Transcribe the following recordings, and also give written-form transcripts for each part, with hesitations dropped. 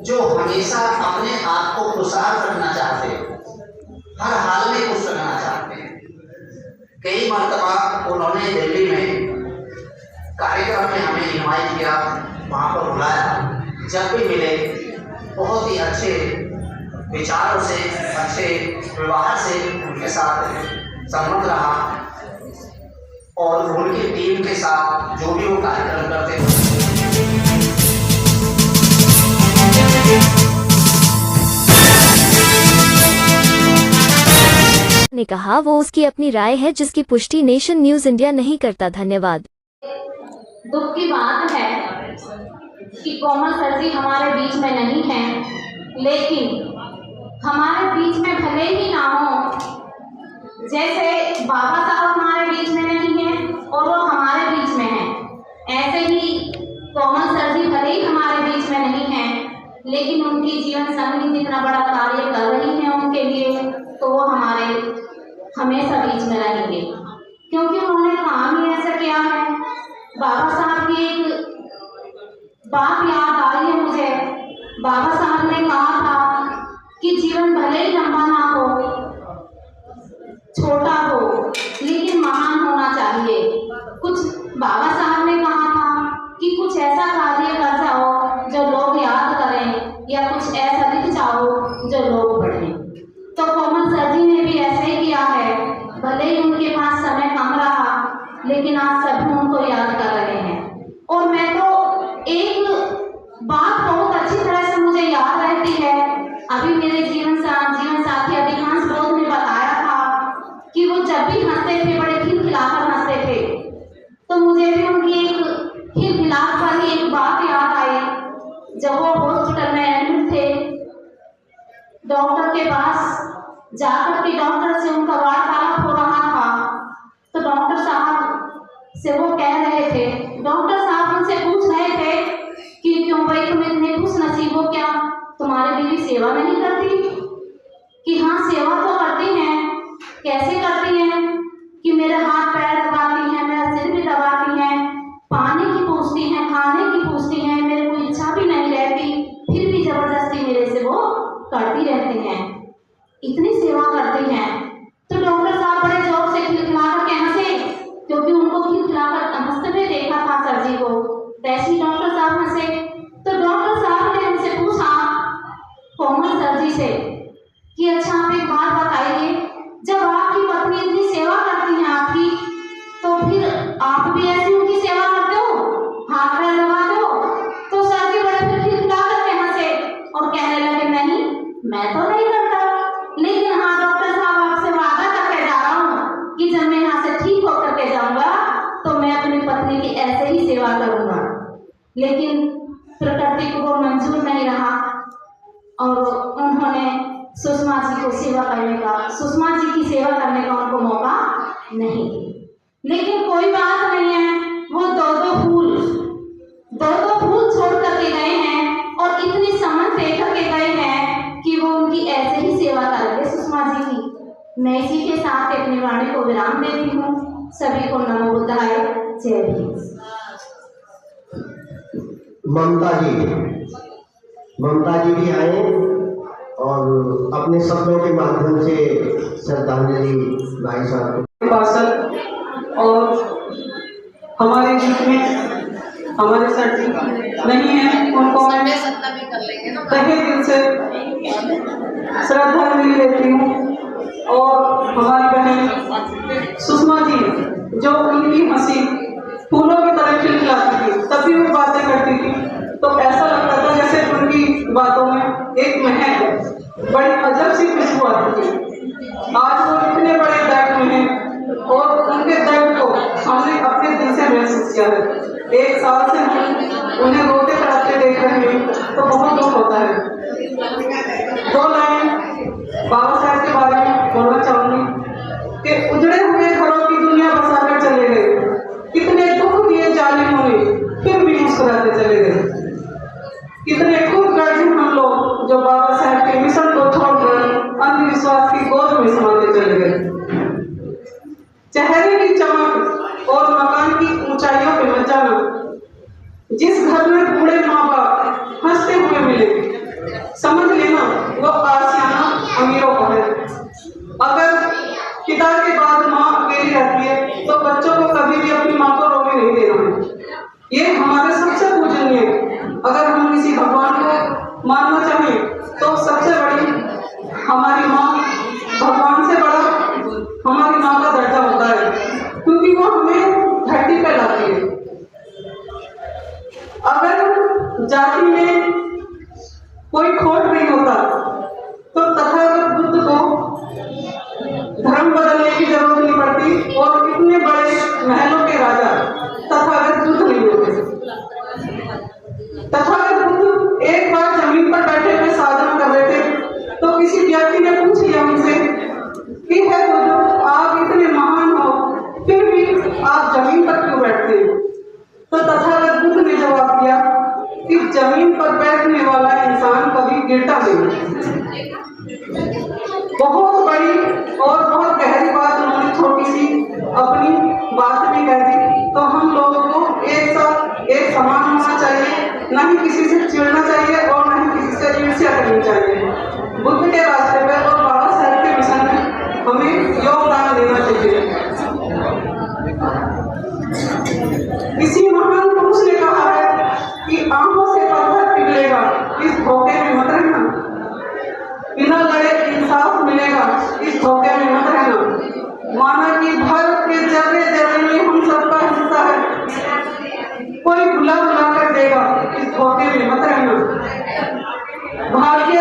जो हमेशा अपने आप को खुशहाल रखना चाहते हैं, हर हाल में खुश रहना चाहते हैं। कई मरतबा उन्होंने दिल्ली में कार्यक्रम में हमें इनवाइट किया, वहाँ पर बुलाया। जब भी मिले बहुत ही अच्छे विचारों से, अच्छे व्यवहार से उनके साथ संबंध रहा और उनकी टीम के साथ जो भी वो कार्यक्रम करते थे। ने कहा वो उसकी अपनी राय है जिसकी पुष्टि नेशन न्यूज इंडिया नहीं करता। धन्यवाद। दुख की बात है कि कोमल सर जी हमारे बीच में नहीं हैं, लेकिन हमारे बीच में भले ही ना हो, जैसे बाबा साहब हमारे बीच में नहीं है और वो हमारे बीच में है, ऐसे ही कोमल सर जी भले ही हमारे बीच में नहीं है, लेकिन उनकी जीवन संगनी जितना बड़ा कार्य कर रही है उनके लिए, तो वो हमारे हमेशा बीच में रहेंगे, क्योंकि उन्होंने काम ही ऐसा किया है। बाबा साहब की एक बात याद आ रही है मुझे। बाबा साहब ने कहा था कि जीवन भले ही लंबा ना हो, छोटा हो, लेकिन महान होना चाहिए। कुछ बाबा साहब ने कहा था कि कुछ ऐसा कार्य कर जाओ जो लोग याद करें, या कुछ ऐसा लिख जाओ जो लोग पढ़ें। तो कोमल सर जी ने भी ऐसे ही किया है। भले ही उनके पास समय कम रहा, लेकिन आज सभी उनको याद कर रहे हैं। और मैं तो एक बात बहुत अच्छी तरह से मुझे याद रहती है। अभी मेरे जीवन साथी अधिकांश लोग ने बताया था कि वो जब भी हंसते थे बड़े खिलखिलाकर हंसते थे, तो मुझे भी उनकी एक खिलखिलाहट वाली एक बात याद आई। जब वो हॉस्पिटल में एडमिट थे, डॉक्टर के पास जाकर के डॉक्टर से उनका वार्तालाप हो रहा था, तो डॉक्टर साहब से वो कह रहे थे, डॉक्टर साहब उनसे पूछ रहे थे कि क्यों भाई तुम इतने खुश नसीब हो, क्या तुम्हारी बीवी सेवा नहीं करती? कि हाँ, सेवा तो करती हैं। कैसे करती हैं? कि मेरे हाथ पैर दबाती हैं, मेरा सिर भी दबाती हैं, पानी की पूछती हैं, खाने की पूछती हैं, मेरे को इच्छा भी नहीं रहती, फिर भी जबरदस्ती मेरे से वो करती रहती हैं, इतनी सेवा करती हैं। तो डॉक्टर साहब बड़े जोर से खिलखिलाकर के हंसे, क्योंकि उनको खिलखिलाकर हंसते हुए देखा था सर जी को। तैसी डॉक्टर साहब हंसे। तो डॉक्टर साहब ने उनसे पूछा कोमल सर जी से कि अच्छा आप एक बात बताइए, जब आपकी पत्नी इतनी सेवा करती है आपकी, तो फिर आप भी ऐसी उनकी सेवा करते हो, हाथ पैर दबाते हो? तो सर जी बड़े फिर खिलखिला करके हंसे और कहने लगे, नहीं, मैं तो नहीं करता, लेकिन हाँ डॉक्टर साहब, आपसे वादा करके जा रहा हूँ कि जब मैं यहाँ से ठीक होकर के जाऊंगा तो मैं अपनी पत्नी की ऐसे ही सेवा करूंगा। लेकिन प्रकृति को वो मंजूर नहीं रहा और उन्होंने सुषमा जी की सेवा करने का उनको मौका नहीं दिया। लेकिन कोई बात नहीं है, वो दो फूल छोड़ करके गए हैं और इतनी समझ दे करके गए हैं कि वो उनकी ऐसे ही सेवा करेंगे सुषमा जी की। मैं इसी के साथ अपनी वाणी को विराम देती हूँ। सभी को नमो बुद्धाय, जय भीम। ममता जी भी आए और अपने शब्दों के माध्यम से श्रद्धांजलि भाई साहब को। और हमारे बीच में हमारे सर जी नहीं है, उनको मैं तहे दिल से श्रद्धांजलि देती हूँ। और हमारी बहन सुषमा जी, जो उनकी हंसी फूलों की तरह खिलखिलाती थी, तभी वो बातें करती थी तो ऐसा लगता था जैसे उनकी बातों में एक महक, बड़ी अजब सी खुशबू आती थी। आज वो इतने बड़े दर्द में हैं और उनके दर्द को हमने अपने दिल से महसूस किया है। 1 साल से हम उन्हें रोते तड़पते देख रहे हैं तो बहुत दुख होता है। 2 लाइन बाबा साहब के बारे में बोलना चाहूंगी कि उजड़े हुए घरों की दुनिया बसाकर चले गए, कितने दुख दिए जालिमों ने, फिर भी मुस्कुराते चले गए। कितने खूब गर्जित हम लोग जो बाबा साहब के मिशन को छोड़कर अंधविश्वास की गोद में समाते चले गए। चेहरे की चमक और मकान की ऊंचाइयों पे मचाना, जिस घर में बूढ़े माँ बाप हंसते हुए मिले, समझ लेना वो आशियाना अमीरों का है। अगर पिता के बाद माँ अकेली रहती है तो बच्चों को कभी भी अपनी माँ को रोने नहीं देना है। ये हमारे सबसे पूजनीय है। अगर हम किसी भगवान को मानना चाहें तो सबसे बड़ी हमारी माँ, भगवान से बड़ा हमारी माँ का दर्जा होता है, क्योंकि वो हमें धरती पर लाती है। अगर जाति में कोई खोट नहीं होता तो तथागत बुद्ध को धर्म बदलने की जरूरत नहीं पड़ती और इतने बड़े महलों के राजा तथागत बुद्ध नहीं होते। तथागत बुद्ध एक बार जमीन पर बैठे हुए साधना कर रहे थे तो किसी व्यक्ति ने पूछ लिया उनसे कि है बुद्ध, आप इतने महान हो फिर भी आप जमीन पर क्यों बैठते हैं? तो तथागत बुद्ध ने जवाब दिया कि जमीन पर बैठने वाला इंसान कभी गिरता नहीं। बहुत बड़ी और बहुत गहरी बात उन्होंने छोटी सी अपनी बात में कह दी। तो हम लोगों को एक साथ एक समान होना चाहिए, न ही किसी से चिढ़ना चाहिए और न ही किसी से ईर्ष्या करनी चाहिए। बुद्ध के रास्ते पर और बाबा साहब के मिशन में हमें योगदान देना चाहिए। किसी महान पुरुष ने कहा है कि आंखों से पत्थर पिघलेगा, इस धोखे में मत रहना। बिना लड़े इंसाफ मिलेगा, इस धोखे में मत रहना। माना कि भारत के जर्रे जर्रे में हम सबका हिस्सा है, कोई बुला बुला कर देगा, इस धोखे में मत रहना। भाग्य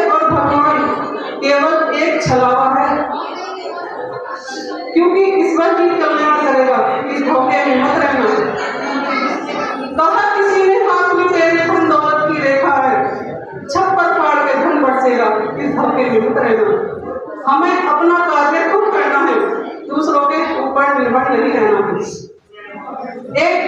और भगवान केवल एक छलावा है, क्योंकि ईश्वर ही कल्याण करेगा, इस धोखे में मत रहना। कहा किसी ने हाथ में तेरे धन दौलत की रेखा है, छप्पर फाड़ के धन बरसेगा, इस धोखे में मत रहना। हमें अपना कार्य खुद करना है, दूसरों के ऊपर निर्भर नहीं रहना है। एक